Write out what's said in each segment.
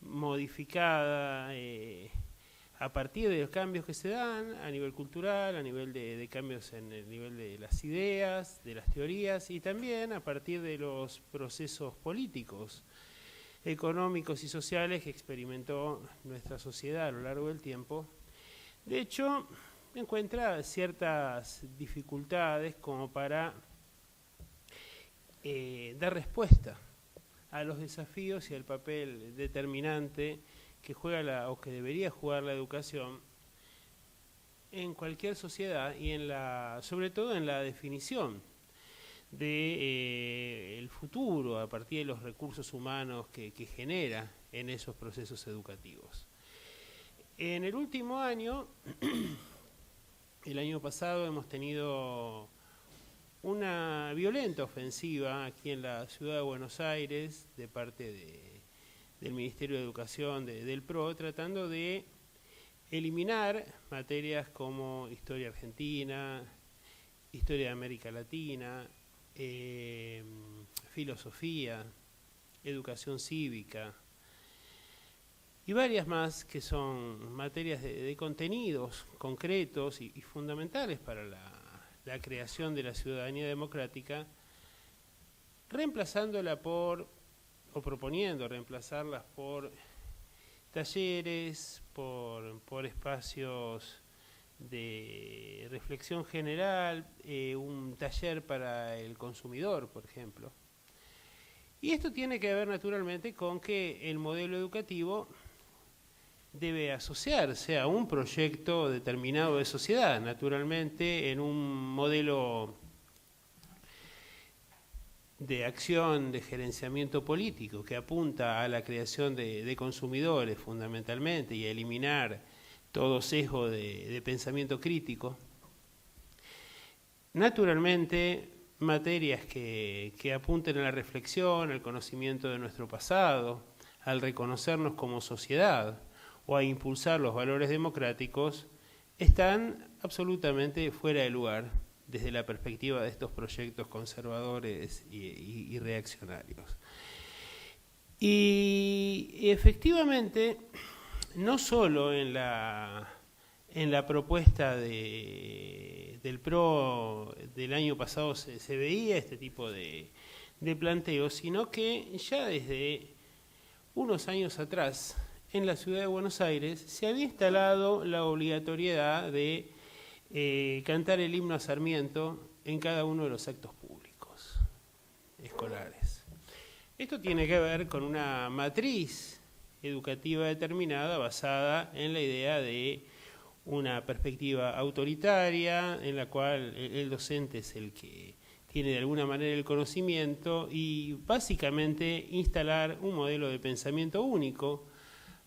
modificada a partir de los cambios que se dan a nivel cultural, a nivel de cambios en el nivel de las ideas, de las teorías y también a partir de los procesos políticos, económicos y sociales que experimentó nuestra sociedad a lo largo del tiempo. De hecho, encuentra ciertas dificultades como para dar respuesta a los desafíos y al papel determinante que juega o que debería jugar la educación en cualquier sociedad y sobre todo en la definición de el futuro a partir de los recursos humanos que genera en esos procesos educativos. En el último año, el año pasado, hemos tenido una violenta ofensiva aquí en la ciudad de Buenos Aires de parte del Ministerio de Educación, del PRO, tratando de eliminar materias como historia argentina, historia de América Latina, filosofía, educación cívica y varias más que son materias de contenidos concretos y fundamentales para la creación de la ciudadanía democrática, reemplazándola o proponiendo reemplazarlas por talleres, por espacios de reflexión general, un taller para el consumidor, por ejemplo. Y esto tiene que ver naturalmente con que el modelo educativo debe asociarse a un proyecto determinado de sociedad, naturalmente en un modelo de acción, de gerenciamiento político que apunta a la creación de consumidores fundamentalmente y a eliminar todo sesgo de pensamiento crítico. Naturalmente, materias que apunten a la reflexión, al conocimiento de nuestro pasado, al reconocernos como sociedad o a impulsar los valores democráticos, están absolutamente fuera de lugar desde la perspectiva de estos proyectos conservadores y reaccionarios. Y efectivamente, no solo en la propuesta del PRO del año pasado se veía este tipo de planteos, sino que ya desde unos años atrás, en la ciudad de Buenos Aires, se había instalado la obligatoriedad de cantar el himno a Sarmiento en cada uno de los actos públicos escolares. Esto tiene que ver con una matriz educativa determinada basada en la idea de una perspectiva autoritaria en la cual el docente es el que tiene de alguna manera el conocimiento y básicamente instalar un modelo de pensamiento único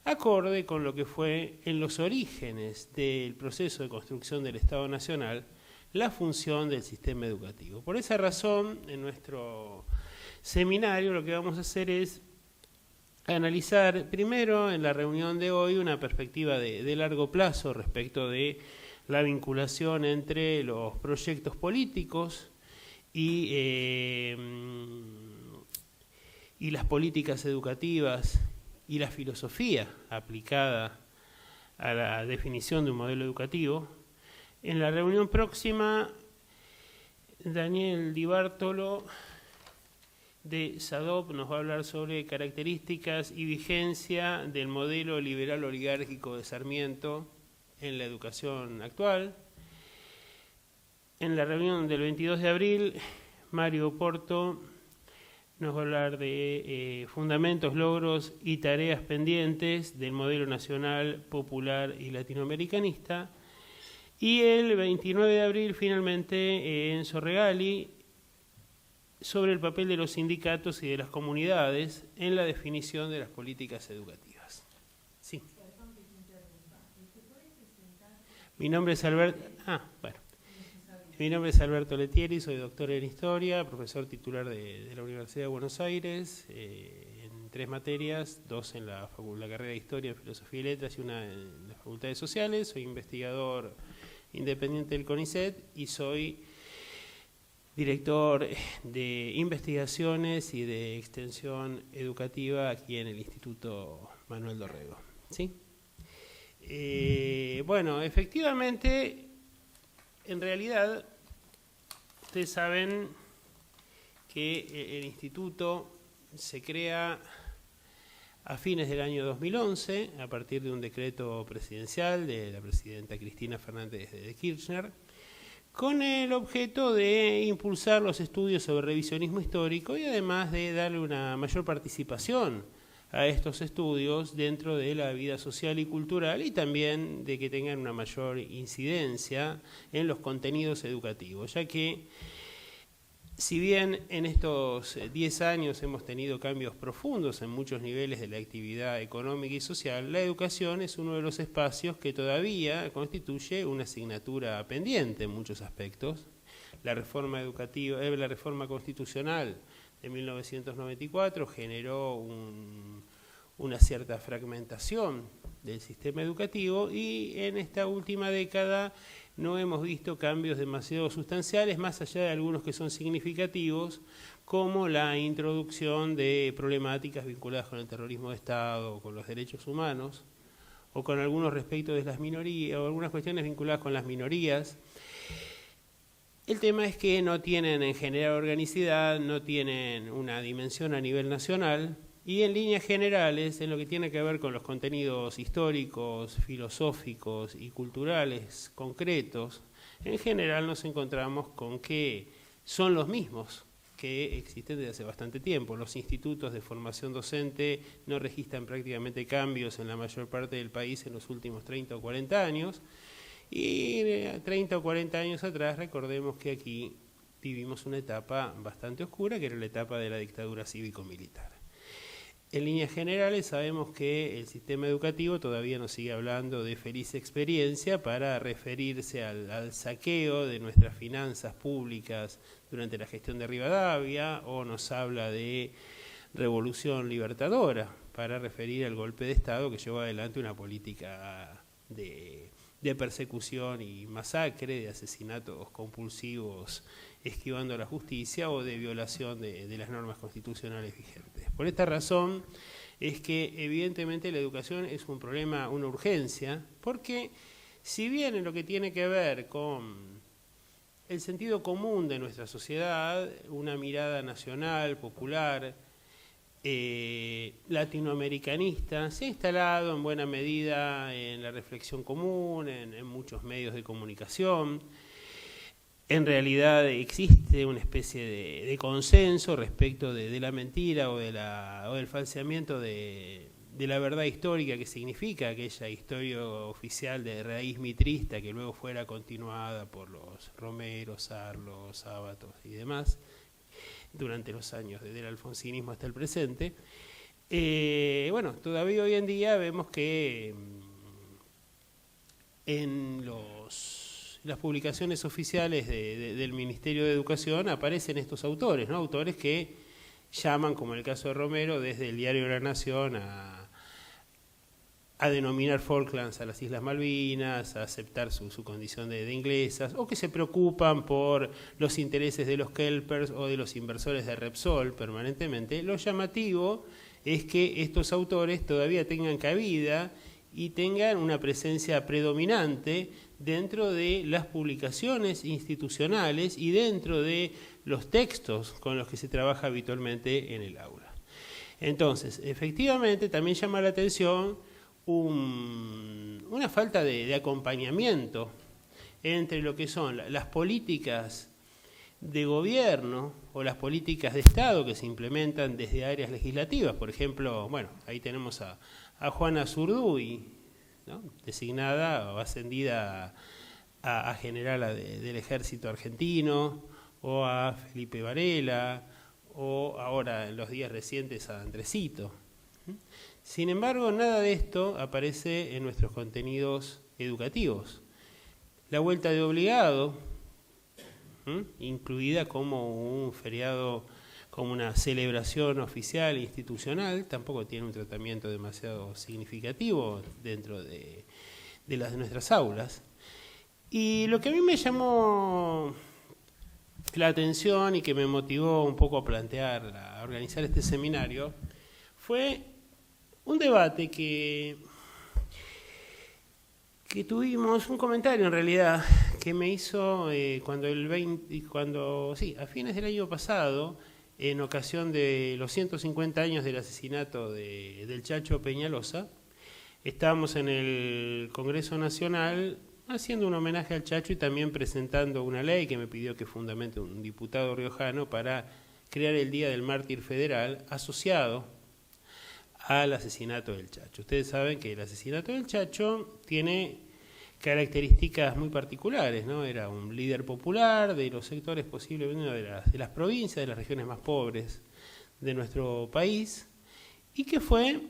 acorde con lo que fue en los orígenes del proceso de construcción del Estado Nacional la función del sistema educativo. Por esa razón, en nuestro seminario lo que vamos a hacer es analizar primero en la reunión de hoy una perspectiva de largo plazo respecto de la vinculación entre los proyectos políticos y las políticas educativas y la filosofía aplicada a la definición de un modelo educativo. En la reunión próxima, Daniel Di Bartolo de SADOP nos va a hablar sobre características y vigencia del modelo liberal oligárquico de Sarmiento en la educación actual. En la reunión del 22 de abril, Mario Porto nos va a hablar de fundamentos, logros y tareas pendientes del modelo nacional, popular y latinoamericanista. Y el 29 de abril, finalmente, Enzo Regali, sobre el papel de los sindicatos y de las comunidades en la definición de las políticas educativas. Sí. Mi nombre es Alberto. Mi nombre es Alberto Letieri, soy doctor en Historia, profesor titular de la Universidad de Buenos Aires, en 3 materias, 2 en la carrera de Historia, en Filosofía y Letras y una en las Facultades Sociales. Soy investigador independiente del CONICET y soy director de investigaciones y de extensión educativa aquí en el Instituto Manuel Dorrego. ¿Sí? Bueno, efectivamente, en realidad, ustedes saben que el instituto se crea a fines del año 2011, a partir de un decreto presidencial de la presidenta Cristina Fernández de Kirchner, con el objeto de impulsar los estudios sobre revisionismo histórico y además de darle una mayor participación a estos estudios dentro de la vida social y cultural, y también de que tengan una mayor incidencia en los contenidos educativos, ya que si bien en estos 10 años hemos tenido cambios profundos en muchos niveles de la actividad económica y social, la educación es uno de los espacios que todavía constituye una asignatura pendiente en muchos aspectos. La reforma educativa, la reforma constitucional de 1994 generó una cierta fragmentación del sistema educativo, y en esta última década no hemos visto cambios demasiado sustanciales, más allá de algunos que son significativos, como la introducción de problemáticas vinculadas con el terrorismo de Estado, o con los derechos humanos, o con algunos respectos de las minorías, o algunas cuestiones vinculadas con las minorías. El tema es que no tienen en general organicidad, no tienen una dimensión a nivel nacional, y en líneas generales, en lo que tiene que ver con los contenidos históricos, filosóficos y culturales concretos, en general nos encontramos con que son los mismos que existen desde hace bastante tiempo. Los institutos de formación docente no registran prácticamente cambios en la mayor parte del país en los últimos 30 o 40 años, y 30 o 40 años atrás recordemos que aquí vivimos una etapa bastante oscura, que era la etapa de la dictadura cívico-militar. En líneas generales sabemos que el sistema educativo todavía nos sigue hablando de feliz experiencia para referirse al saqueo de nuestras finanzas públicas durante la gestión de Rivadavia, o nos habla de revolución libertadora para referir al golpe de Estado que llevó adelante una política de persecución y masacre, de asesinatos compulsivos esquivando la justicia, o de violación de las normas constitucionales vigentes. Por esta razón es que evidentemente la educación es un problema, una urgencia, porque si bien en lo que tiene que ver con el sentido común de nuestra sociedad, una mirada nacional, popular, latinoamericanista, se ha instalado en buena medida en la reflexión común, en muchos medios de comunicación. En realidad existe una especie de consenso respecto de la mentira o del falseamiento de la verdad histórica que significa aquella historia oficial de raíz mitrista que luego fuera continuada por los Romeros, Sarlos, Sábatos y demás durante los años del alfonsinismo hasta el presente. Bueno, todavía hoy en día vemos que en las publicaciones oficiales del Ministerio de Educación aparecen estos autores, ¿no? Autores que llaman, como en el caso de Romero, desde el diario La Nación a denominar Falklands a las Islas Malvinas, a aceptar su condición de inglesas, o que se preocupan por los intereses de los kelpers o de los inversores de Repsol permanentemente. Lo llamativo es que estos autores todavía tengan cabida y tengan una presencia predominante dentro de las publicaciones institucionales y dentro de los textos con los que se trabaja habitualmente en el aula. Entonces, efectivamente, también llama la atención una falta de acompañamiento entre lo que son las políticas de gobierno o las políticas de Estado que se implementan desde áreas legislativas. Por ejemplo, bueno, ahí tenemos a Juana Zurduy, ¿no?, designada o ascendida a generala del ejército argentino, o a Felipe Varela, o ahora en los días recientes a Andresito. Sin embargo, nada de esto aparece en nuestros contenidos educativos. La vuelta de obligado, incluida como un feriado, como una celebración oficial e institucional, tampoco tiene un tratamiento demasiado significativo dentro de nuestras aulas. Y lo que a mí me llamó la atención y que me motivó un poco a organizar este seminario, fue un debate que tuvimos, un comentario en realidad, que me hizo a fines del año pasado, en ocasión de los 150 años del asesinato del Chacho Peñalosa. Estábamos en el Congreso Nacional haciendo un homenaje al Chacho y también presentando una ley que me pidió que fundamente un diputado riojano para crear el Día del Mártir Federal asociado al asesinato del Chacho. Ustedes saben que el asesinato del Chacho tiene características muy particulares, ¿no? Era un líder popular de los sectores posiblemente de las provincias, de las regiones más pobres de nuestro país, y que fue,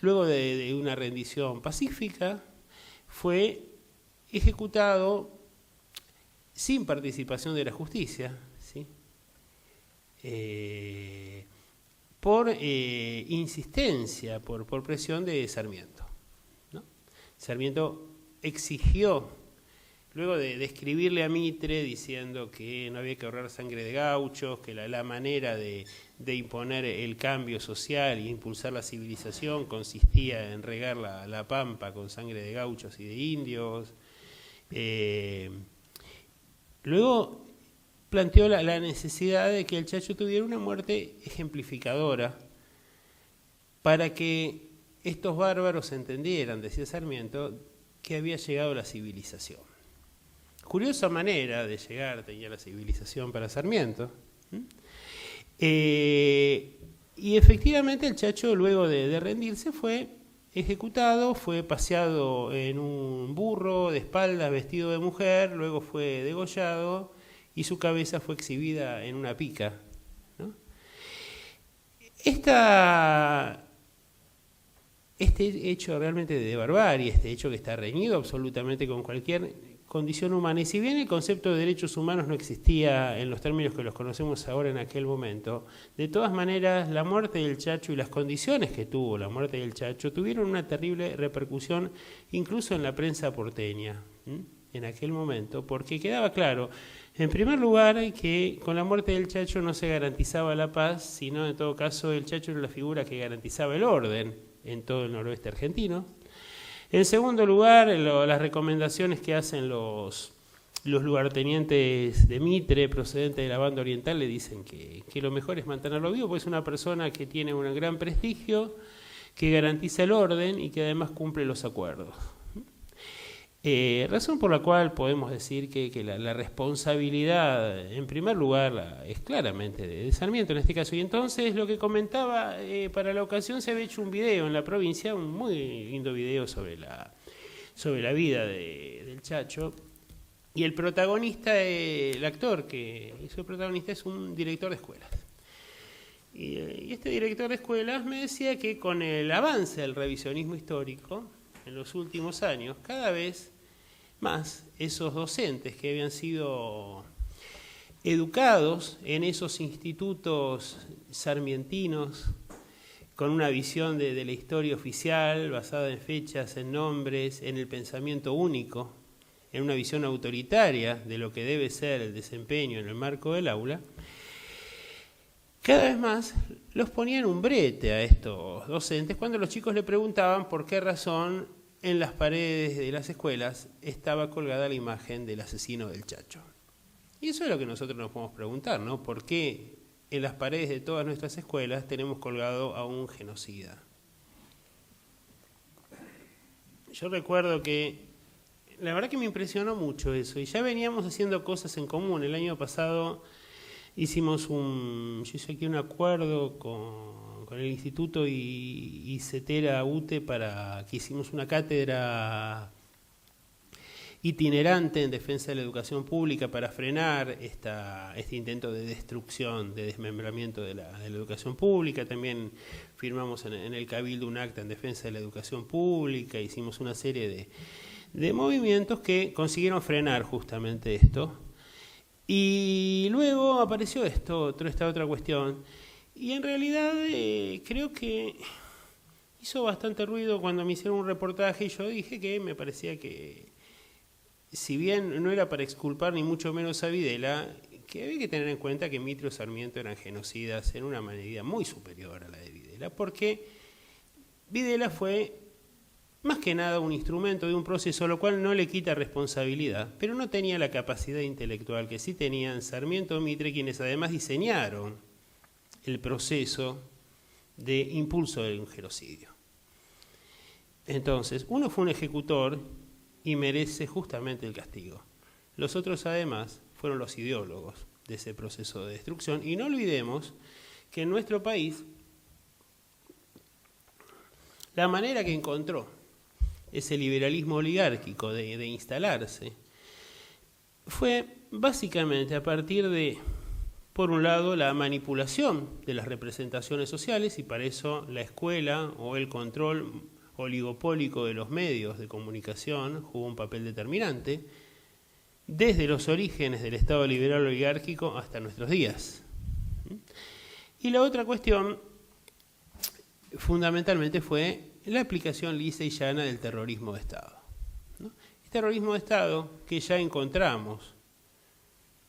luego de una rendición pacífica, fue ejecutado sin participación de la justicia, ¿sí? Por insistencia, por presión de Sarmiento, ¿no? Sarmiento exigió, luego de escribirle a Mitre diciendo que no había que ahorrar sangre de gauchos, que la manera de imponer el cambio social e impulsar la civilización consistía en regar la pampa con sangre de gauchos y de indios. Luego planteó la necesidad de que el Chacho tuviera una muerte ejemplificadora para que estos bárbaros entendieran, decía Sarmiento, que había llegado la civilización. Curiosa manera de llegar tenía la civilización para Sarmiento. Y efectivamente el Chacho, luego de rendirse, fue ejecutado, fue paseado en un burro de espaldas vestido de mujer, luego fue degollado y su cabeza fue exhibida en una pica, ¿no? Este hecho realmente de barbarie, este hecho que está reñido absolutamente con cualquier condición humana, y si bien el concepto de derechos humanos no existía en los términos que los conocemos ahora en aquel momento, de todas maneras la muerte del Chacho y las condiciones que tuvo la muerte del Chacho tuvieron una terrible repercusión incluso en la prensa porteña, en aquel momento, porque quedaba claro, en primer lugar, que con la muerte del Chacho no se garantizaba la paz, sino en todo caso el Chacho era la figura que garantizaba el orden en todo el noroeste argentino. En segundo lugar, las recomendaciones que hacen los lugartenientes de Mitre, procedentes de la banda oriental, le dicen que lo mejor es mantenerlo vivo, porque es una persona que tiene un gran prestigio, que garantiza el orden y que además cumple los acuerdos. Razón por la cual podemos decir que la responsabilidad, en primer lugar, es claramente de Sarmiento en este caso. Y entonces lo que comentaba, para la ocasión se había hecho un video en la provincia, un muy lindo video sobre la vida del Chacho. Y el protagonista, el actor que hizo el protagonista, es un director de escuelas. Y este director de escuelas me decía que con el avance del revisionismo histórico, en los últimos años, cada vez más esos docentes que habían sido educados en esos institutos sarmientinos con una visión de la historia oficial basada en fechas, en nombres, en el pensamiento único, en una visión autoritaria de lo que debe ser el desempeño en el marco del aula, cada vez más los ponían un brete a estos docentes cuando los chicos le preguntaban por qué razón en las paredes de las escuelas estaba colgada la imagen del asesino del Chacho. Y eso es lo que nosotros nos podemos preguntar, ¿no? ¿Por qué en las paredes de todas nuestras escuelas tenemos colgado a un genocida? Yo recuerdo que la verdad que me impresionó mucho eso, y ya veníamos haciendo cosas en común. El año pasado yo hice aquí un acuerdo con el Instituto y CETERA UTE para que hicimos una cátedra itinerante en defensa de la educación pública para frenar este intento de destrucción, de desmembramiento de la educación pública. También firmamos en el Cabildo un acta en defensa de la educación pública, hicimos una serie de movimientos que consiguieron frenar justamente esto. Y luego apareció esta otra cuestión. Y en realidad creo que hizo bastante ruido cuando me hicieron un reportaje y yo dije que me parecía que si bien no era para exculpar ni mucho menos a Videla, que había que tener en cuenta que Mitre y Sarmiento eran genocidas en una medida muy superior a la de Videla, porque Videla fue más que nada un instrumento de un proceso, lo cual no le quita responsabilidad, pero no tenía la capacidad intelectual que sí tenían Sarmiento y Mitre, quienes además diseñaron el proceso de impulso de un genocidio. Entonces, uno fue un ejecutor y merece justamente el castigo. Los otros, además, fueron los ideólogos de ese proceso de destrucción. Y no olvidemos que en nuestro país, la manera que encontró ese liberalismo oligárquico de instalarse fue básicamente a partir de, por un lado, la manipulación de las representaciones sociales, y para eso la escuela o el control oligopólico de los medios de comunicación jugó un papel determinante, desde los orígenes del Estado liberal oligárquico hasta nuestros días. Y la otra cuestión, fundamentalmente, fue la aplicación lisa y llana del terrorismo de Estado. El terrorismo de Estado que ya encontramos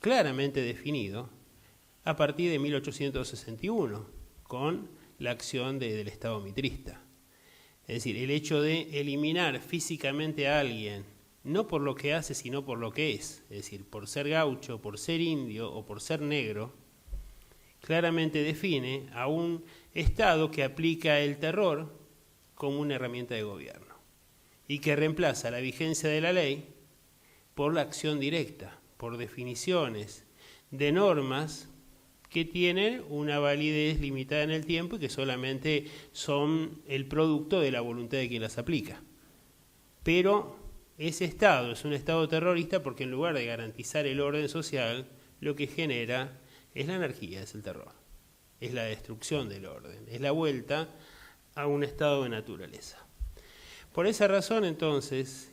claramente definido a partir de 1861, con la acción del Estado mitrista. Es decir, el hecho de eliminar físicamente a alguien, no por lo que hace, sino por lo que es decir, por ser gaucho, por ser indio o por ser negro, claramente define a un Estado que aplica el terror como una herramienta de gobierno y que reemplaza la vigencia de la ley por la acción directa, por definiciones de normas que tienen una validez limitada en el tiempo y que solamente son el producto de la voluntad de quien las aplica. Pero ese Estado es un Estado terrorista porque en lugar de garantizar el orden social, lo que genera es la anarquía, es el terror, es la destrucción del orden, es la vuelta a un estado de naturaleza. Por esa razón, entonces,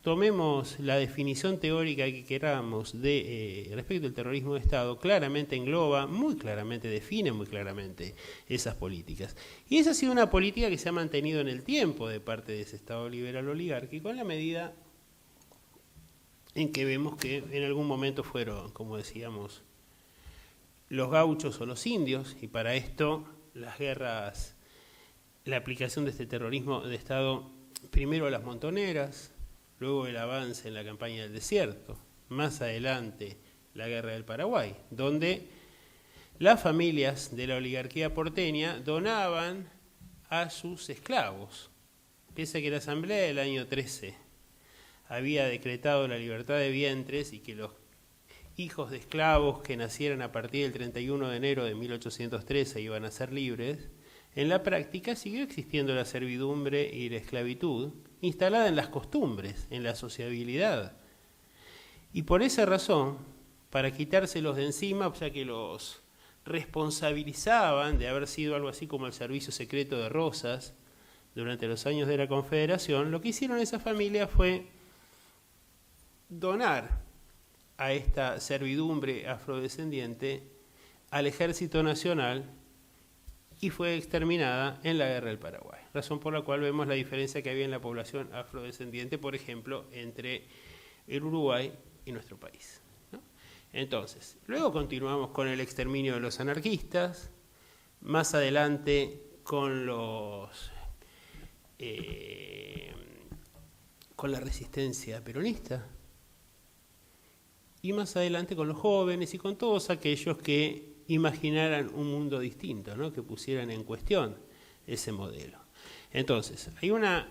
tomemos la definición teórica que queramos respecto al terrorismo de Estado, claramente engloba, muy claramente define muy claramente esas políticas. Y esa ha sido una política que se ha mantenido en el tiempo de parte de ese Estado liberal oligárquico, en la medida en que vemos que en algún momento fueron, como decíamos, los gauchos o los indios, y para esto las guerras, la aplicación de este terrorismo de Estado, primero a las montoneras, luego el avance en la campaña del desierto, más adelante la guerra del Paraguay, donde las familias de la oligarquía porteña donaban a sus esclavos, pese a que la Asamblea del año 13 había decretado la libertad de vientres y que los hijos de esclavos que nacieran a partir del 31 de enero de 1813 iban a ser libres. En la práctica siguió existiendo la servidumbre y la esclavitud, instalada en las costumbres, en la sociabilidad. Y por esa razón, para quitárselos de encima, o sea que los responsabilizaban de haber sido algo así como el servicio secreto de Rosas durante los años de la Confederación, lo que hicieron esas familias fue donar a esta servidumbre afrodescendiente al Ejército Nacional y fue exterminada en la Guerra del Paraguay, razón por la cual vemos la diferencia que había en la población afrodescendiente, por ejemplo, entre el Uruguay y nuestro país, ¿no? Entonces, luego continuamos con el exterminio de los anarquistas, más adelante con la resistencia peronista, y más adelante con los jóvenes y con todos aquellos que imaginaran un mundo distinto, ¿no? Que pusieran en cuestión ese modelo. Entonces, hay una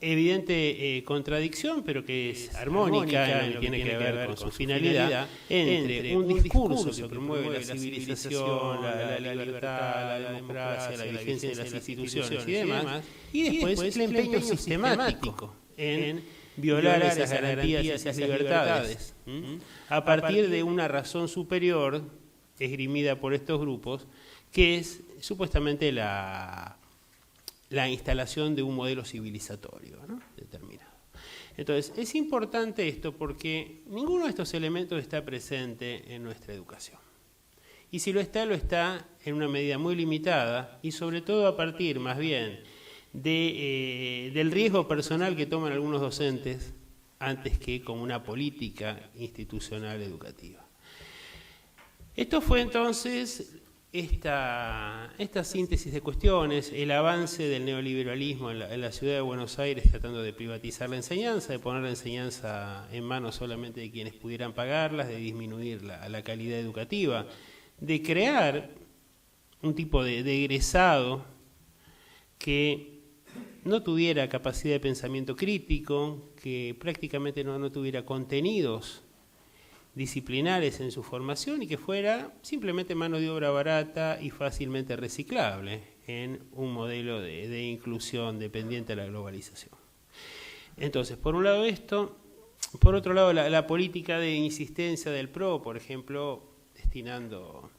evidente contradicción, pero que es armónica en lo que tiene que ver con su finalidad, entre un discurso que promueve la civilización, la libertad, la democracia, la vigencia de las instituciones y demás, y después el empeño sistemático en violar esas garantías y esas libertades, a partir de una razón superior esgrimida por estos grupos, que es supuestamente la instalación de un modelo civilizatorio, ¿no? Determinado. Entonces, es importante esto porque ninguno de estos elementos está presente en nuestra educación. Y si lo está en una medida muy limitada y sobre todo a partir más bien del riesgo personal que toman algunos docentes antes que como una política institucional educativa. Esto fue entonces esta síntesis de cuestiones, el avance del neoliberalismo en la ciudad de Buenos Aires tratando de privatizar la enseñanza, de poner la enseñanza en manos solamente de quienes pudieran pagarlas, de disminuir la calidad educativa, de crear un tipo de egresado que no tuviera capacidad de pensamiento crítico, que prácticamente no tuviera contenidos disciplinares en su formación y que fuera simplemente mano de obra barata y fácilmente reciclable en un modelo de inclusión dependiente de la globalización. Entonces, por un lado esto, por otro lado la política de insistencia del PRO, por ejemplo, destinando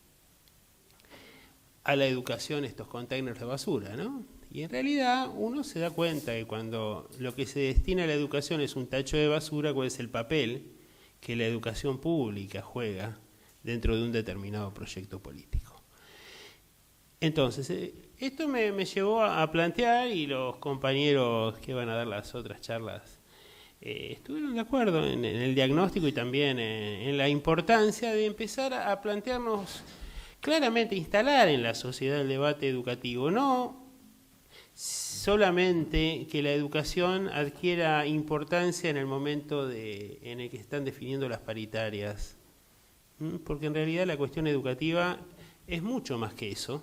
a la educación estos containers de basura, ¿no? Y en realidad uno se da cuenta que cuando lo que se destina a la educación es un tacho de basura, ¿cuál es el papel que la educación pública juega dentro de un determinado proyecto político? Entonces, esto me llevó a plantear, y los compañeros que van a dar las otras charlas estuvieron de acuerdo en el diagnóstico y también en la importancia de empezar a plantearnos claramente, instalar en la sociedad el debate educativo, no solamente que la educación adquiera importancia en el momento en el que están definiendo las paritarias, porque en realidad la cuestión educativa es mucho más que eso.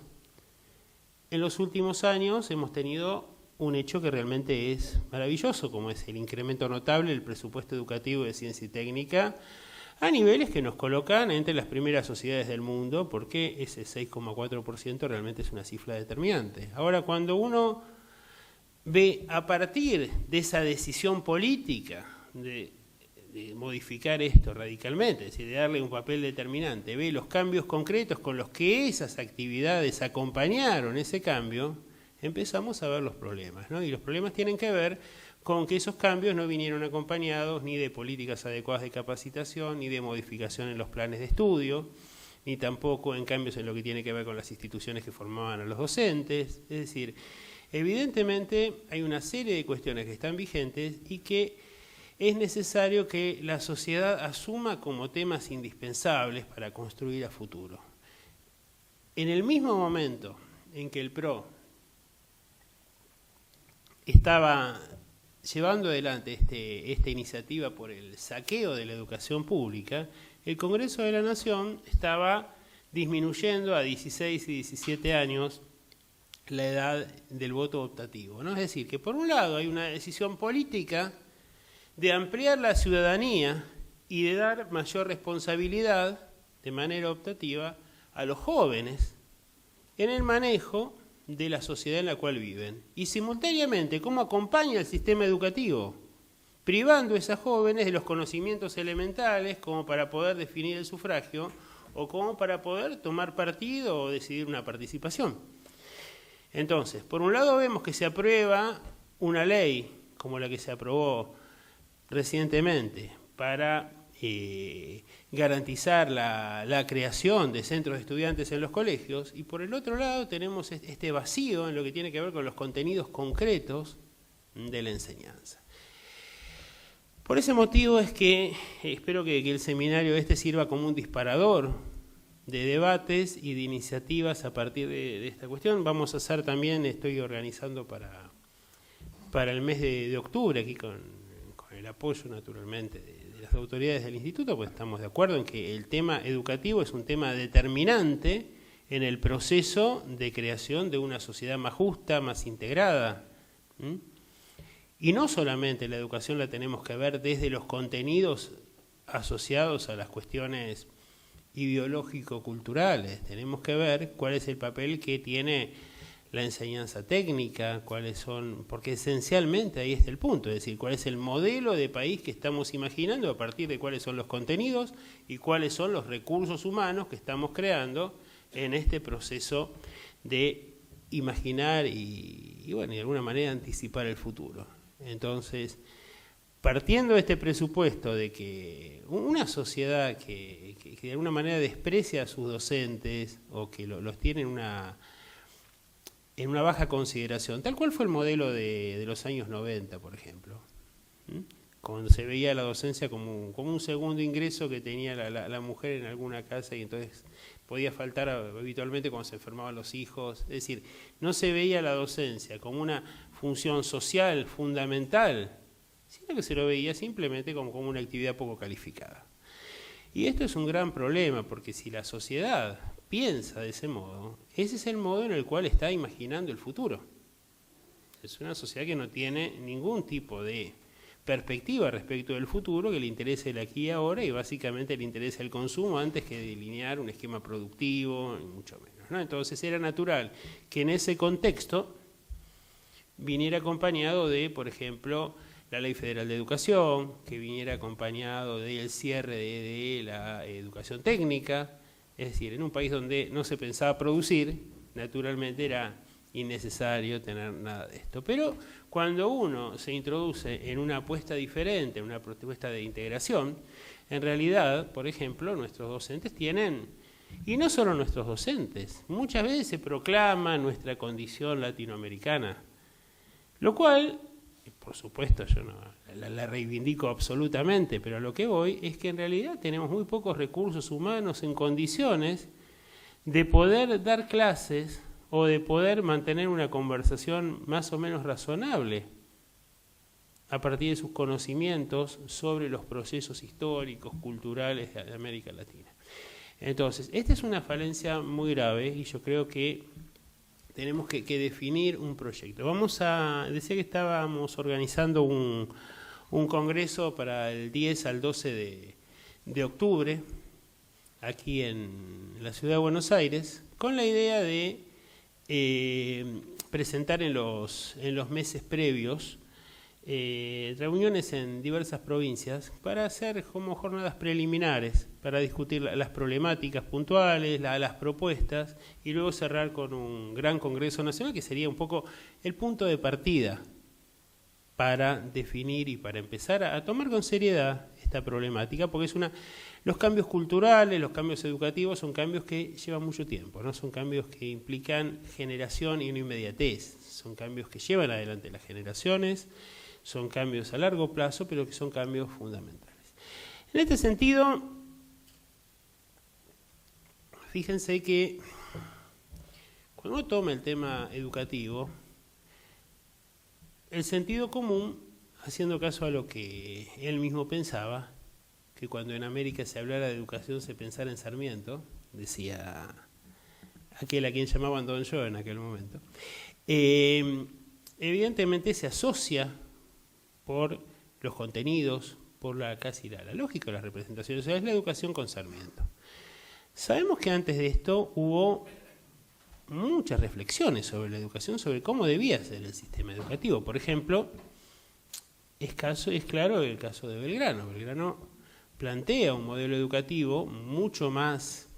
En los últimos años hemos tenido un hecho que realmente es maravilloso, como es el incremento notable del presupuesto educativo de ciencia y técnica a niveles que nos colocan entre las primeras sociedades del mundo, porque ese 6,4% realmente es una cifra determinante. Ahora, cuando uno ve a partir de esa decisión política de modificar esto radicalmente, es decir, de darle un papel determinante, ve los cambios concretos con los que esas actividades acompañaron ese cambio, empezamos a ver los problemas, ¿no? Y los problemas tienen que ver con que esos cambios no vinieron acompañados ni de políticas adecuadas de capacitación, ni de modificación en los planes de estudio, ni tampoco en cambios en lo que tiene que ver con las instituciones que formaban a los docentes. Es decir, evidentemente hay una serie de cuestiones que están vigentes y que es necesario que la sociedad asuma como temas indispensables para construir a futuro. En el mismo momento en que el PRO estaba llevando adelante esta iniciativa por el saqueo de la educación pública, el Congreso de la Nación estaba disminuyendo a 16 y 17 años la edad del voto optativo, ¿no? Es decir, que por un lado hay una decisión política de ampliar la ciudadanía y de dar mayor responsabilidad de manera optativa a los jóvenes en el manejo de la sociedad en la cual viven. Y simultáneamente, ¿cómo acompaña el sistema educativo? Privando a esas jóvenes de los conocimientos elementales como para poder definir el sufragio o como para poder tomar partido o decidir una participación. Entonces, por un lado vemos que se aprueba una ley como la que se aprobó recientemente para garantizar la creación de centros de estudiantes en los colegios, y por el otro lado tenemos este vacío en lo que tiene que ver con los contenidos concretos de la enseñanza. Por ese motivo es que espero que el seminario sirva como un disparador de debates y de iniciativas a partir de esta cuestión. Vamos a hacer también, estoy organizando para el mes de octubre, aquí con el apoyo naturalmente de las autoridades del instituto, pues estamos de acuerdo en que el tema educativo es un tema determinante en el proceso de creación de una sociedad más justa, más integrada. Y no solamente la educación la tenemos que ver desde los contenidos asociados a las cuestiones ideológico-culturales, tenemos que ver cuál es el papel que tiene la enseñanza técnica, cuáles son, porque esencialmente ahí está el punto, es decir, cuál es el modelo de país que estamos imaginando a partir de cuáles son los contenidos y cuáles son los recursos humanos que estamos creando en este proceso de imaginar y bueno, de alguna manera anticipar el futuro. Entonces, partiendo de este presupuesto de que una sociedad que de alguna manera desprecia a sus docentes o que los tiene en una baja consideración, tal cual fue el modelo de los años 90, por ejemplo. cuando se veía la docencia como un segundo ingreso que tenía la mujer en alguna casa, y entonces podía faltar habitualmente cuando se enfermaban los hijos. Es decir, no se veía la docencia como una función social fundamental, sino que se lo veía simplemente como una actividad poco calificada. Y esto es un gran problema, porque si la sociedad piensa de ese modo, ese es el modo en el cual está imaginando el futuro. Es una sociedad que no tiene ningún tipo de perspectiva respecto del futuro, que le interese el aquí y ahora, y básicamente le interesa el consumo antes que delinear un esquema productivo, y mucho menos, ¿no? Entonces era natural que en ese contexto viniera acompañado de, por ejemplo, la Ley Federal de Educación, que viniera acompañado del cierre de la educación técnica. Es decir, en un país donde no se pensaba producir, naturalmente era innecesario tener nada de esto. Pero cuando uno se introduce en una apuesta diferente, en una propuesta de integración, en realidad, por ejemplo, nuestros docentes tienen, y no solo nuestros docentes, muchas veces se proclama nuestra condición latinoamericana, lo cual, por supuesto, yo no la reivindico absolutamente, pero a lo que voy es que en realidad tenemos muy pocos recursos humanos en condiciones de poder dar clases o de poder mantener una conversación más o menos razonable a partir de sus conocimientos sobre los procesos históricos, culturales de América Latina. Entonces, esta es una falencia muy grave y yo creo que tenemos que definir un proyecto. Decía que estábamos organizando un congreso para el 10 al 12 de octubre, aquí en la ciudad de Buenos Aires, con la idea de presentar en los meses previos reuniones en diversas provincias para hacer como jornadas preliminares, para discutir las problemáticas puntuales, las propuestas, y luego cerrar con un gran congreso nacional que sería un poco el punto de partida para definir y para empezar a tomar con seriedad esta problemática, porque los cambios culturales, los cambios educativos son cambios que llevan mucho tiempo, no son cambios que implican generación y no inmediatez, son cambios que llevan adelante las generaciones, son cambios a largo plazo, pero que son cambios fundamentales. En este sentido, fíjense que cuando uno toma el tema educativo, el sentido común, haciendo caso a lo que él mismo pensaba, que cuando en América se hablara de educación se pensara en Sarmiento, decía aquel a quien llamaban Don Yo en aquel momento, evidentemente se asocia por los contenidos, por casi la lógica de las representaciones, o sea, es la educación con Sarmiento. Sabemos que antes de esto hubo muchas reflexiones sobre la educación, sobre cómo debía ser el sistema educativo. Por ejemplo, es claro el caso de Belgrano. Belgrano plantea un modelo educativo mucho más...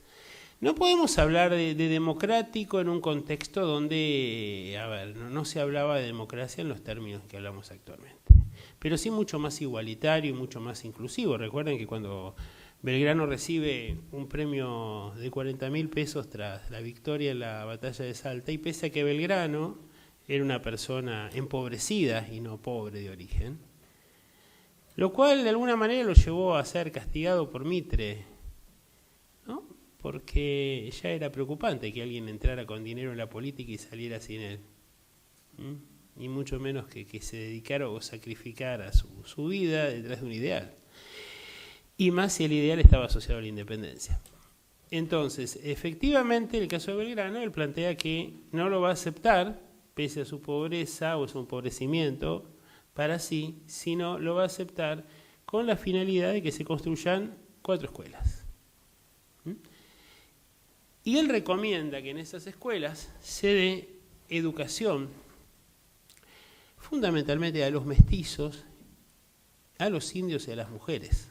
No podemos hablar de democrático en un contexto donde, no se hablaba de democracia en los términos que hablamos actualmente, pero sí mucho más igualitario y mucho más inclusivo. Recuerden que cuando Belgrano recibe un premio de 40.000 pesos tras la victoria en la batalla de Salta, y pese a que Belgrano era una persona empobrecida y no pobre de origen, lo cual de alguna manera lo llevó a ser castigado por Mitre, ¿no? Porque ya era preocupante que alguien entrara con dinero en la política y saliera sin él, y mucho menos que se dedicara o sacrificara su vida detrás de un ideal, y más si el ideal estaba asociado a la independencia. Entonces, efectivamente, el caso de Belgrano, él plantea que no lo va a aceptar, pese a su pobreza o su empobrecimiento para sí, sino lo va a aceptar con la finalidad de que se construyan 4 escuelas. Y él recomienda que en esas escuelas se dé educación fundamentalmente a los mestizos, a los indios y a las mujeres.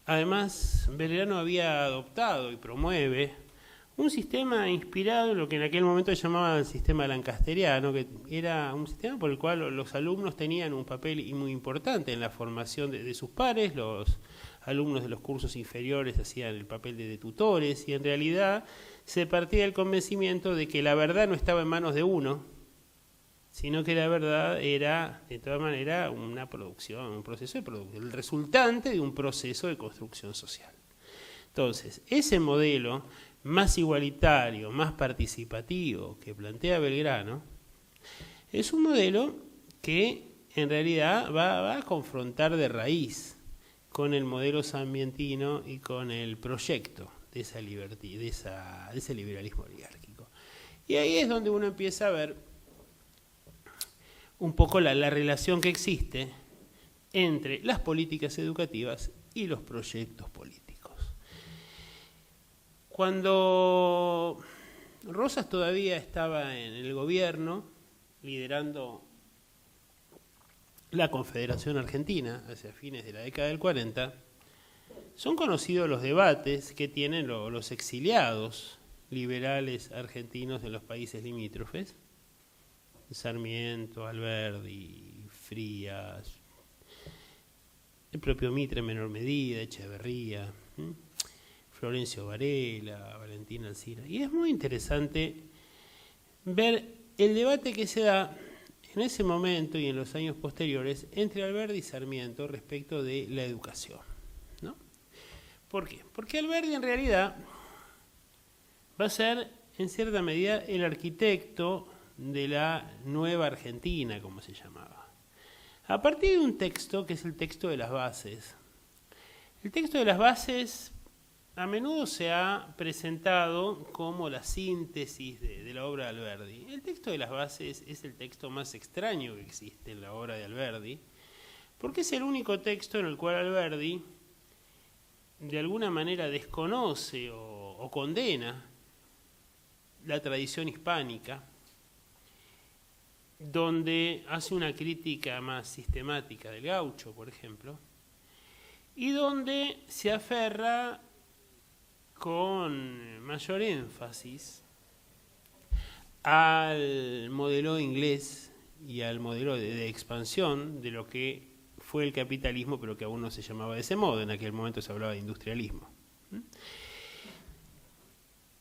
Además, Belgrano había adoptado y promueve un sistema inspirado en lo que en aquel momento se llamaba el sistema lancasteriano, que era un sistema por el cual los alumnos tenían un papel muy importante en la formación de sus pares. Los alumnos de los cursos inferiores hacían el papel de tutores, y en realidad se partía del convencimiento de que la verdad no estaba en manos de uno, sino que la verdad era, de todas maneras, una producción, un proceso de producción, el resultante de un proceso de construcción social. Entonces, ese modelo más igualitario, más participativo que plantea Belgrano, es un modelo que en realidad va a confrontar de raíz con el modelo sanmientino y con el proyecto de esa de ese liberalismo oligárquico. Y ahí es donde uno empieza a ver un poco la relación que existe entre las políticas educativas y los proyectos políticos. Cuando Rosas todavía estaba en el gobierno, liderando la Confederación Argentina hacia fines de la década del 40, son conocidos los debates que tienen los exiliados liberales argentinos en los países limítrofes, Sarmiento, Alberdi, Frías, el propio Mitre en menor medida, Echeverría, Florencio Varela, Valentín Alcina. Y es muy interesante ver el debate que se da en ese momento y en los años posteriores entre Alberdi y Sarmiento respecto de la educación, ¿no? ¿Por qué? Porque Alberdi en realidad va a ser en cierta medida el arquitecto de la nueva Argentina, como se llamaba, a partir de un texto que es el texto de las bases. El texto de las bases a menudo se ha presentado como la síntesis de la obra de Alberdi. El texto de las bases es el texto más extraño que existe en la obra de Alberdi, porque es el único texto en el cual Alberdi de alguna manera desconoce o condena la tradición hispánica, donde hace una crítica más sistemática del gaucho, por ejemplo, y donde se aferra con mayor énfasis al modelo inglés y al modelo de expansión de lo que fue el capitalismo, pero que aún no se llamaba de ese modo, en aquel momento se hablaba de industrialismo.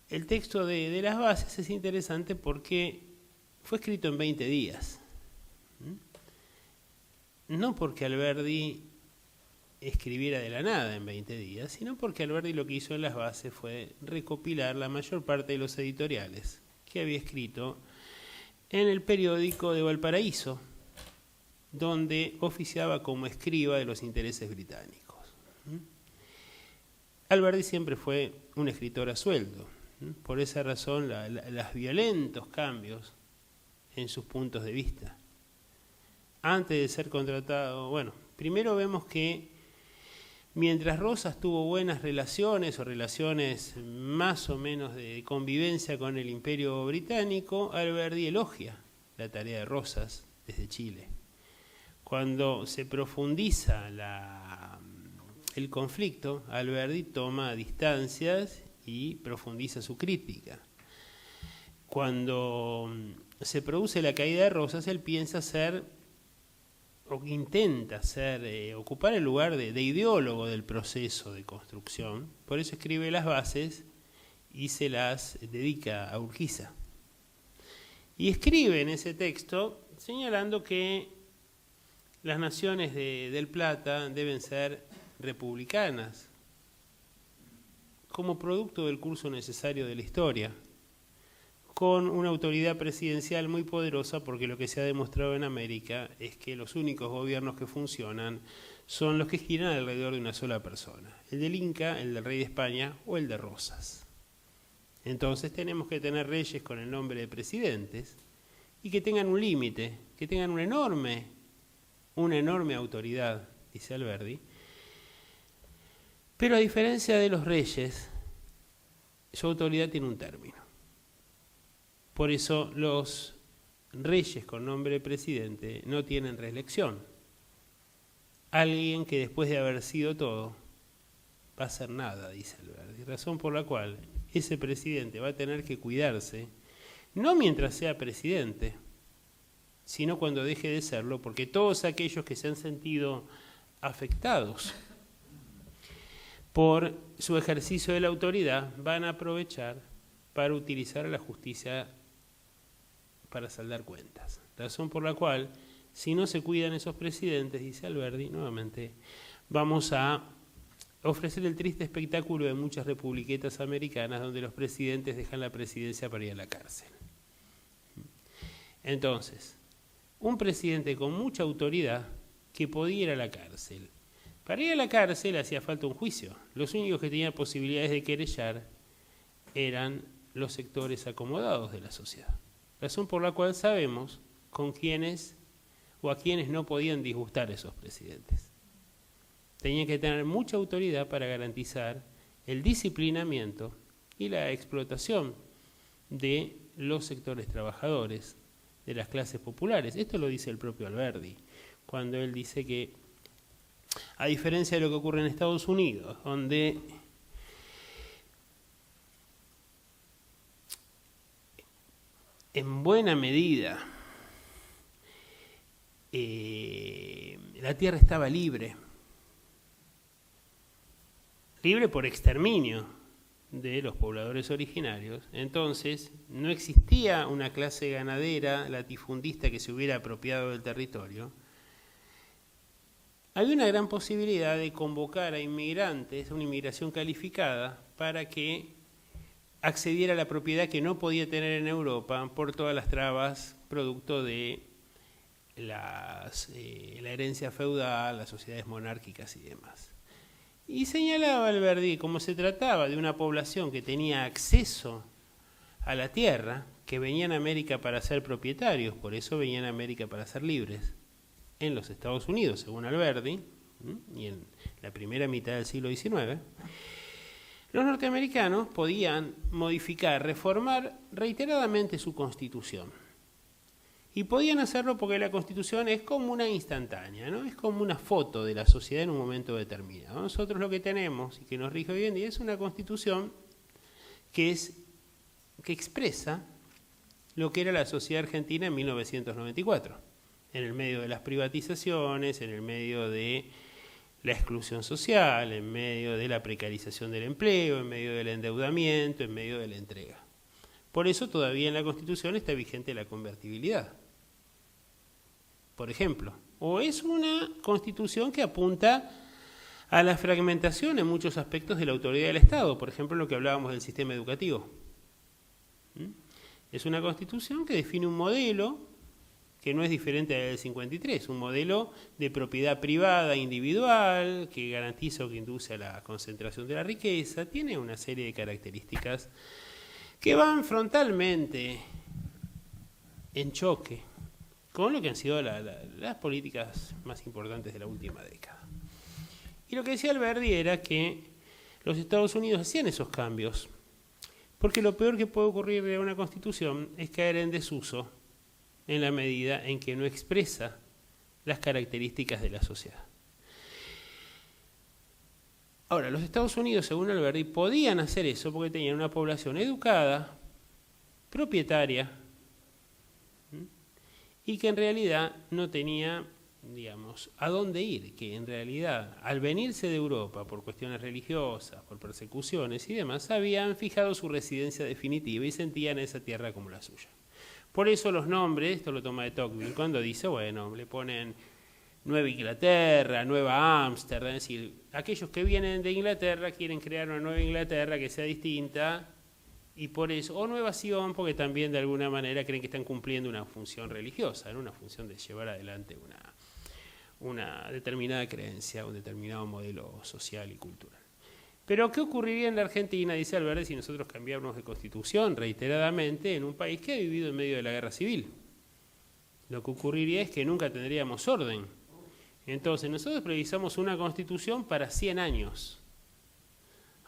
El texto de las bases es interesante porque fue escrito en 20 días. No porque Alberdi escribiera de la nada en 20 días, sino porque Alberdi lo que hizo en las bases fue recopilar la mayor parte de los editoriales que había escrito en el periódico de Valparaíso, donde oficiaba como escriba de los intereses británicos. Alberdi siempre fue un escritor a sueldo. Por esa razón, los violentos cambios en sus puntos de vista. Antes de ser contratado, bueno, primero vemos que mientras Rosas tuvo buenas relaciones o relaciones más o menos de convivencia con el Imperio Británico, Alberdi elogia la tarea de Rosas desde Chile. Cuando se profundiza el conflicto, Alberdi toma distancias y profundiza su crítica. Cuando se produce la caída de Rosas, él piensa ser, o intenta ser, ocupar el lugar de ideólogo del proceso de construcción. Por eso escribe las bases y se las dedica a Urquiza. Y escribe en ese texto señalando que las naciones del Plata deben ser republicanas, como producto del curso necesario de la historia, con una autoridad presidencial muy poderosa, porque lo que se ha demostrado en América es que los únicos gobiernos que funcionan son los que giran alrededor de una sola persona, el del Inca, el del rey de España o el de Rosas. Entonces tenemos que tener reyes con el nombre de presidentes y que tengan un límite, que tengan una enorme autoridad, dice Alberdi. Pero a diferencia de los reyes, su autoridad tiene un término. Por eso los reyes con nombre de presidente no tienen reelección. Alguien que después de haber sido todo va a ser nada, dice Alberdi. Razón por la cual ese presidente va a tener que cuidarse, no mientras sea presidente, sino cuando deje de serlo, porque todos aquellos que se han sentido afectados por su ejercicio de la autoridad van a aprovechar para utilizar a la justicia para saldar cuentas. Razón por la cual, si no se cuidan esos presidentes, dice Alberdi, nuevamente, vamos a ofrecer el triste espectáculo de muchas republiquetas americanas donde los presidentes dejan la presidencia para ir a la cárcel. Entonces, un presidente con mucha autoridad que podía ir a la cárcel. Para ir a la cárcel hacía falta un juicio. Los únicos que tenían posibilidades de querellar eran los sectores acomodados de la sociedad. Razón por la cual sabemos con quiénes o a quienes no podían disgustar esos presidentes. Tenían que tener mucha autoridad para garantizar el disciplinamiento y la explotación de los sectores trabajadores, de las clases populares. Esto lo dice el propio Alberdi, cuando él dice que, a diferencia de lo que ocurre en Estados Unidos, donde en buena medida la tierra estaba libre por exterminio de los pobladores originarios, entonces no existía una clase ganadera latifundista que se hubiera apropiado del territorio. Había una gran posibilidad de convocar a inmigrantes, a una inmigración calificada, para que accediera a la propiedad que no podía tener en Europa por todas las trabas producto de la herencia feudal, las sociedades monárquicas y demás. Y señalaba Alberdi, como se trataba de una población que tenía acceso a la tierra, que venían a América para ser propietarios, por eso venían a América para ser libres, en los Estados Unidos, según Alberdi, y en la primera mitad del siglo XIX, los norteamericanos podían modificar, reformar reiteradamente su constitución. Y podían hacerlo porque la Constitución es como una instantánea, ¿no? Es como una foto de la sociedad en un momento determinado. Nosotros lo que tenemos y que nos rige hoy en día es una Constitución que expresa lo que era la sociedad argentina en 1994, en el medio de las privatizaciones, en el medio de la exclusión social, en medio de la precarización del empleo, en medio del endeudamiento, en medio de la entrega. Por eso todavía en la Constitución está vigente la convertibilidad, por ejemplo. O es una Constitución que apunta a la fragmentación en muchos aspectos de la autoridad del Estado, por ejemplo, lo que hablábamos del sistema educativo. Es una Constitución que define un modelo que no es diferente al del 53, un modelo de propiedad privada individual que garantiza o que induce a la concentración de la riqueza, tiene una serie de características que van frontalmente en choque con lo que han sido las políticas más importantes de la última década. Y lo que decía Alberdi era que los Estados Unidos hacían esos cambios, porque lo peor que puede ocurrir de una Constitución es caer en desuso en la medida en que no expresa las características de la sociedad. Ahora, los Estados Unidos, según Alberdi, podían hacer eso porque tenían una población educada, propietaria, y que en realidad no tenía, digamos, a dónde ir, que en realidad, al venirse de Europa por cuestiones religiosas, por persecuciones y demás, habían fijado su residencia definitiva y sentían esa tierra como la suya. Por eso los nombres, esto lo toma de Tocqueville, cuando dice, bueno, le ponen Nueva Inglaterra, Nueva Ámsterdam, es decir, aquellos que vienen de Inglaterra quieren crear una Nueva Inglaterra que sea distinta, y por eso, o Nueva Sion, porque también de alguna manera creen que están cumpliendo una función religiosa, ¿no? Una función de llevar adelante una determinada creencia, un determinado modelo social y cultural. Pero ¿qué ocurriría en la Argentina, dice Alberdi, si nosotros cambiáramos de constitución reiteradamente en un país que ha vivido en medio de la guerra civil? Lo que ocurriría es que nunca tendríamos orden. Entonces, nosotros precisamos una constitución para 100 años.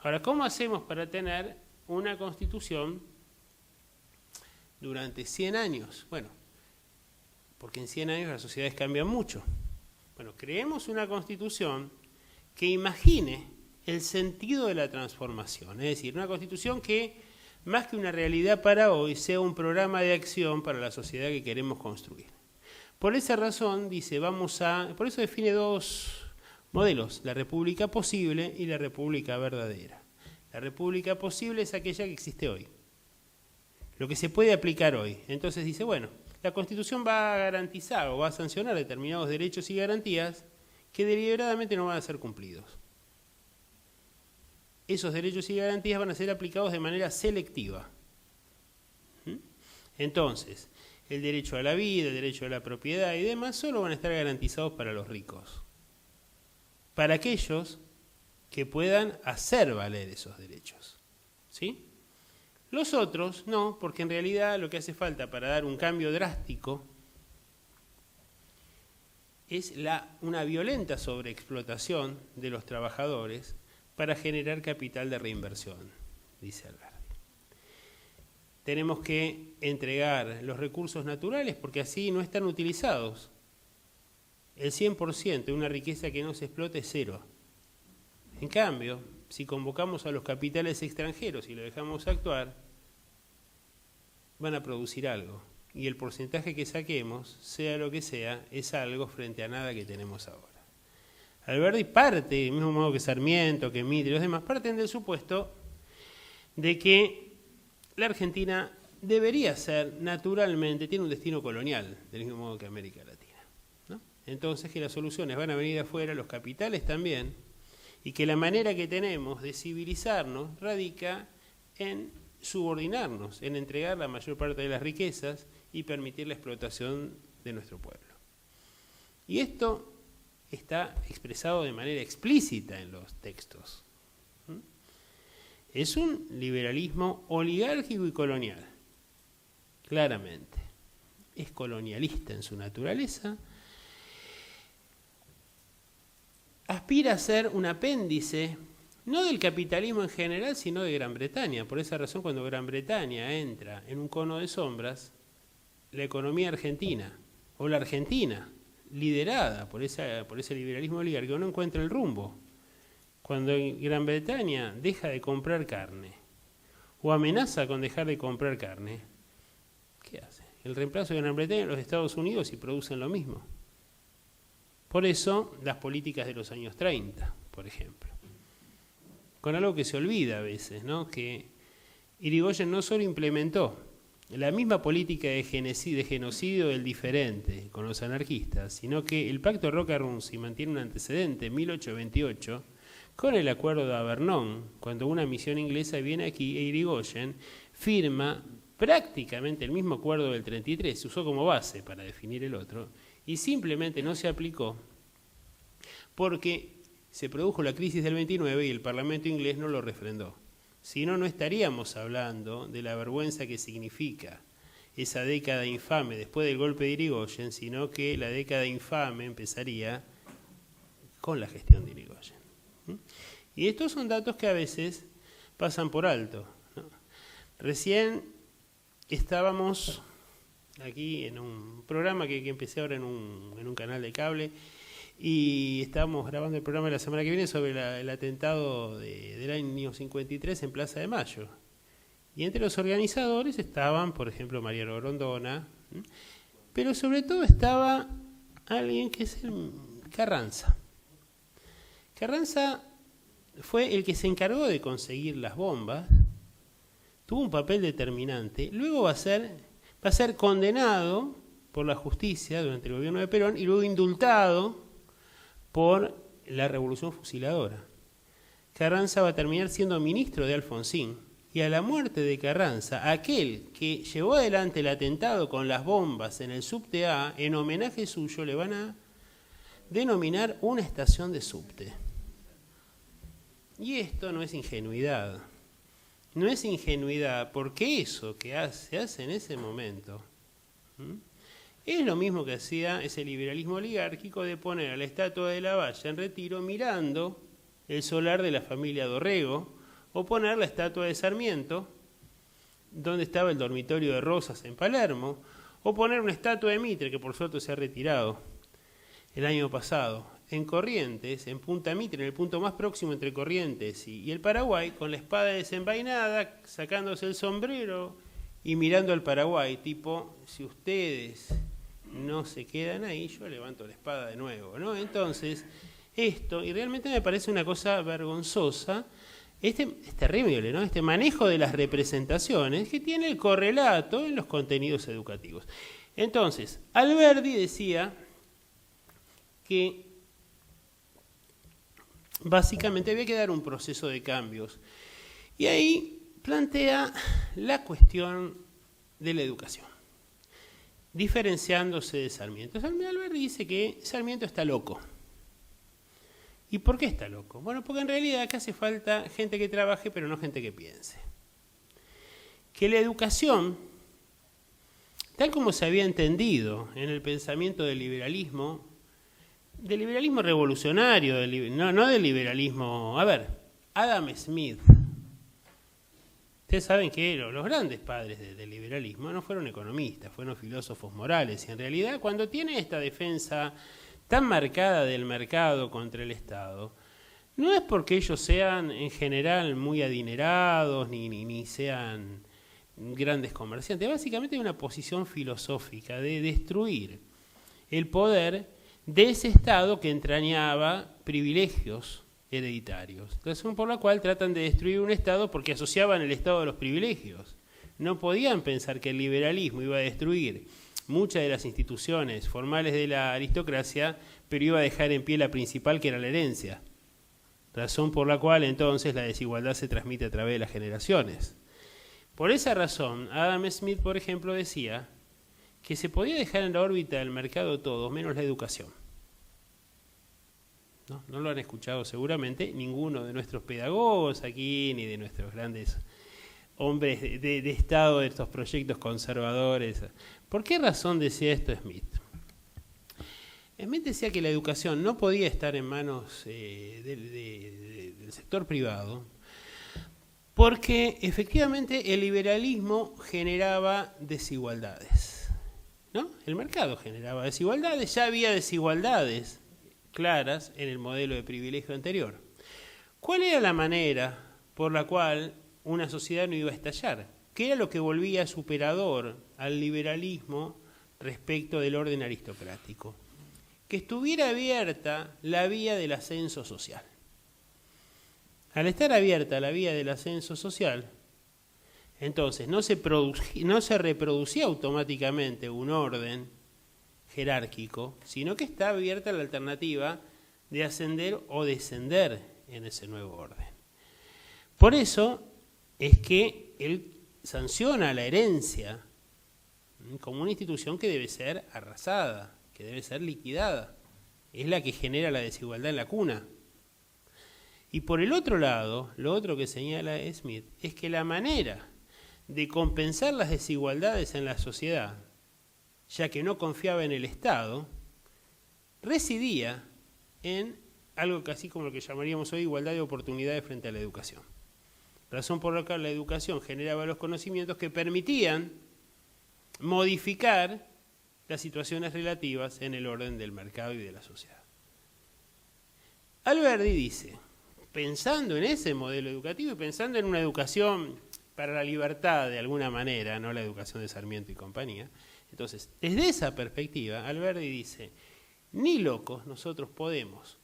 Ahora, ¿cómo hacemos para tener una constitución durante 100 años? Bueno, porque en 100 años las sociedades cambian mucho. Bueno, creemos una constitución que imagine el sentido de la transformación, es decir, una constitución que, más que una realidad para hoy, sea un programa de acción para la sociedad que queremos construir. Por esa razón, dice, por eso define dos modelos, la república posible y la república verdadera. La república posible es aquella que existe hoy. lo que se puede aplicar hoy. Entonces dice, bueno, la Constitución va a garantizar o va a sancionar determinados derechos y garantías que deliberadamente no van a ser cumplidos. Esos derechos y garantías van a ser aplicados de manera selectiva. Entonces, el derecho a la vida, el derecho a la propiedad y demás solo van a estar garantizados para los ricos. Para aquellos que puedan hacer valer esos derechos. ¿Sí? Los otros no, porque en realidad lo que hace falta para dar un cambio drástico es una violenta sobreexplotación de los trabajadores para generar capital de reinversión, dice Alberdi. Tenemos que entregar los recursos naturales porque así no están utilizados. El 100% de una riqueza que no se explota es cero. En cambio, si convocamos a los capitales extranjeros y lo dejamos actuar, van a producir algo. Y el porcentaje que saquemos, sea lo que sea, es algo frente a nada que tenemos ahora. Alberdi parte, del mismo modo que Sarmiento, que Mitre y los demás, parten del supuesto de que la Argentina debería ser naturalmente, tiene un destino colonial, del mismo modo que América Latina, ¿no? Entonces que las soluciones van a venir de afuera, los capitales también, y que la manera que tenemos de civilizarnos radica en subordinarnos, en entregar la mayor parte de las riquezas y permitir la explotación de nuestro pueblo. Y esto está expresado de manera explícita en los textos. Es un liberalismo oligárquico y colonial, claramente. Es colonialista en su naturaleza. Aspira a ser un apéndice, no del capitalismo en general, sino de Gran Bretaña. Por esa razón, cuando Gran Bretaña entra en un cono de sombras, la economía argentina, o la Argentina, liderada por ese liberalismo oligárquico, no encuentra el rumbo. Cuando Gran Bretaña deja de comprar carne, o amenaza con dejar de comprar carne, ¿qué hace? El reemplazo de Gran Bretaña en los Estados Unidos y producen lo mismo. Por eso, las políticas de los años 30, por ejemplo. Con algo que se olvida a veces, ¿no? Que Irigoyen no solo implementó la misma política de genocidio del diferente con los anarquistas, sino que el pacto Roca-Runzi mantiene un antecedente en 1828 con el acuerdo de Avernon, cuando una misión inglesa viene aquí e Irigoyen firma prácticamente el mismo acuerdo del 33, se usó como base para definir el otro, y simplemente no se aplicó porque se produjo la crisis del 29 y el Parlamento inglés no lo refrendó. Si no, no estaríamos hablando de la vergüenza que significa esa década infame después del golpe de Irigoyen, sino que la década infame empezaría con la gestión de Irigoyen. Y estos son datos que a veces pasan por alto, ¿no? Recién estábamos aquí en un programa que empecé ahora en un canal de cable, y estábamos grabando el programa de la semana que viene sobre el atentado del año 53 en Plaza de Mayo. Y entre los organizadores estaban, por ejemplo, Mariano Grondona, pero sobre todo estaba alguien que es Carranza. Carranza fue el que se encargó de conseguir las bombas, tuvo un papel determinante, luego va a ser condenado por la justicia durante el gobierno de Perón y luego indultado por la Revolución Fusiladora. Carranza va a terminar siendo ministro de Alfonsín, y a la muerte de Carranza, aquel que llevó adelante el atentado con las bombas en el subte A, en homenaje suyo le van a denominar una estación de subte. Y esto no es ingenuidad. No es ingenuidad, porque eso que se hace en ese momento es lo mismo que hacía ese liberalismo oligárquico de poner a la estatua de Lavalle en Retiro mirando el solar de la familia Dorrego, o poner la estatua de Sarmiento donde estaba el dormitorio de Rosas en Palermo, o poner una estatua de Mitre, que por suerte se ha retirado el año pasado, en Corrientes, en Punta Mitre, en el punto más próximo entre Corrientes y el Paraguay, con la espada desenvainada, sacándose el sombrero y mirando al Paraguay, tipo, si ustedes no se quedan ahí, yo levanto la espada de nuevo, ¿no? Entonces, esto, y realmente me parece una cosa vergonzosa, es terrible, ¿no? Este manejo de las representaciones que tiene el correlato en los contenidos educativos. Entonces, Alberdi decía que básicamente había que dar un proceso de cambios. Y ahí plantea la cuestión de la educación, diferenciándose de Sarmiento. Alberdi dice que Sarmiento está loco. ¿Y por qué está loco? Bueno, porque en realidad acá hace falta gente que trabaje, pero no gente que piense. Que la educación, tal como se había entendido en el pensamiento del liberalismo revolucionario, no del liberalismo... A ver, Adam Smith. Ustedes saben que los grandes padres del liberalismo no fueron economistas, fueron filósofos morales. Y en realidad, cuando tiene esta defensa tan marcada del mercado contra el Estado, no es porque ellos sean en general muy adinerados ni sean grandes comerciantes. Básicamente hay una posición filosófica de destruir el poder de ese Estado que entrañaba privilegios hereditarios. Razón por la cual tratan de destruir un Estado porque asociaban el Estado a los privilegios. No podían pensar que el liberalismo iba a destruir muchas de las instituciones formales de la aristocracia, pero iba a dejar en pie la principal, que era la herencia. Razón por la cual entonces la desigualdad se transmite a través de las generaciones. Por esa razón, Adam Smith, por ejemplo, decía que se podía dejar en la órbita del mercado todo, menos la educación. No lo han escuchado seguramente ninguno de nuestros pedagogos aquí, ni de nuestros grandes hombres de Estado de estos proyectos conservadores. ¿Por qué razón decía esto Smith? Smith decía que la educación no podía estar en manos del sector privado, porque efectivamente el liberalismo generaba desigualdades, ¿no? El mercado generaba desigualdades, ya había desigualdades claras en el modelo de privilegio anterior. ¿Cuál era la manera por la cual una sociedad no iba a estallar? ¿Qué era lo que volvía superador al liberalismo respecto del orden aristocrático? Que estuviera abierta la vía del ascenso social. Al estar abierta la vía del ascenso social, entonces no se reproducía automáticamente un orden jerárquico, sino que está abierta la alternativa de ascender o descender en ese nuevo orden. Por eso es que él sanciona la herencia como una institución que debe ser arrasada, que debe ser liquidada. Es la que genera la desigualdad en la cuna. Y por el otro lado, lo otro que señala Smith es que la manera de compensar las desigualdades en la sociedad, ya que no confiaba en el Estado, residía en algo casi como lo que llamaríamos hoy igualdad de oportunidades frente a la educación. Razón por la cual la educación generaba los conocimientos que permitían modificar las situaciones relativas en el orden del mercado y de la sociedad. Alberdi dice, pensando en ese modelo educativo y pensando en una educación para la libertad de alguna manera, no la educación de Sarmiento y compañía, entonces, desde esa perspectiva, Alberdi dice, ni locos nosotros podemos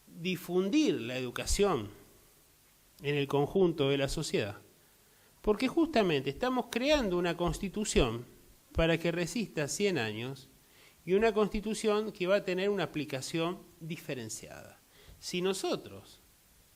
difundir la educación en el conjunto de la sociedad, porque justamente estamos creando una constitución para que resista 100 años y una constitución que va a tener una aplicación diferenciada. Si nosotros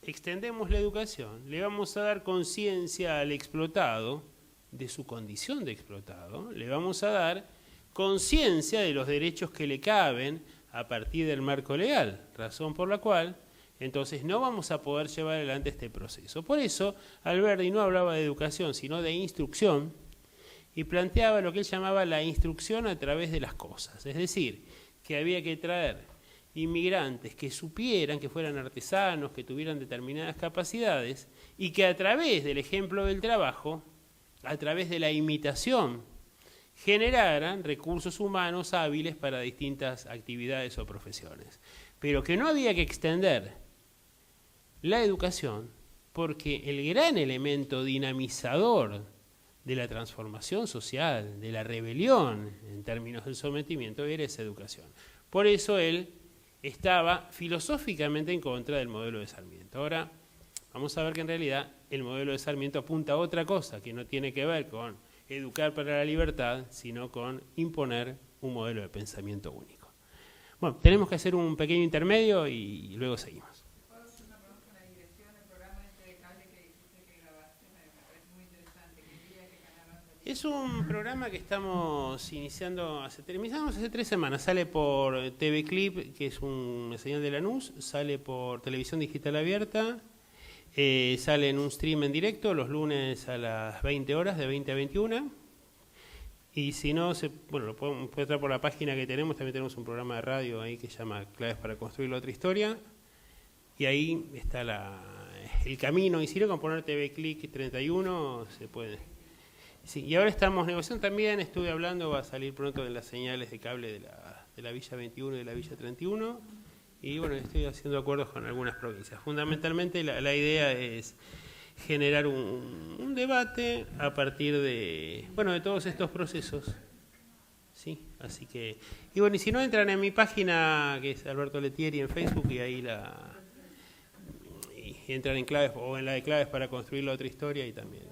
extendemos la educación, le vamos a dar conciencia al explotado de su condición de explotado, le vamos a dar conciencia de los derechos que le caben a partir del marco legal, razón por la cual entonces no vamos a poder llevar adelante este proceso. Por eso Alberdi no hablaba de educación, sino de instrucción, y planteaba lo que él llamaba la instrucción a través de las cosas, es decir, que había que traer inmigrantes que supieran, que fueran artesanos, que tuvieran determinadas capacidades, y que a través del ejemplo del trabajo, a través de la imitación, generaran recursos humanos hábiles para distintas actividades o profesiones. Pero que no había que extender la educación porque el gran elemento dinamizador de la transformación social, de la rebelión en términos del sometimiento, era esa educación. Por eso él estaba filosóficamente en contra del modelo de Sarmiento. Ahora vamos a ver que en realidad el modelo de Sarmiento apunta a otra cosa, que no tiene que ver con educar para la libertad, sino con imponer un modelo de pensamiento único. Bueno, tenemos que hacer un pequeño intermedio y luego seguimos. ¿Puedo hacer una pregunta con la dirección del programa de cable que dijiste que grabaste? Me parece muy interesante. ¿Qué día, qué canal va a salir? Es un programa que estamos terminamos hace 3 semanas. Sale por TV Clip, que es una señal de Lanús, sale por Televisión Digital Abierta, sale en un stream en directo los lunes a las 20 horas, de 20 a 21. Y si no, lo puede entrar por la página que tenemos. También tenemos un programa de radio ahí que se llama Claves para construir la otra historia. Y ahí está el camino. Y si no, con poner TV Click 31 se puede. Sí, y ahora estamos negociando también, estuve hablando, va a salir pronto en las señales de cable de la Villa 21 y de la Villa 31. Y bueno, estoy haciendo acuerdos con algunas provincias. Fundamentalmente la idea es generar un debate a partir de todos estos procesos. Sí, así que, y si no, entran en mi página, que es Alberto Lettieri en Facebook, y ahí y entran en claves, o en la de Claves para construir la otra historia, y también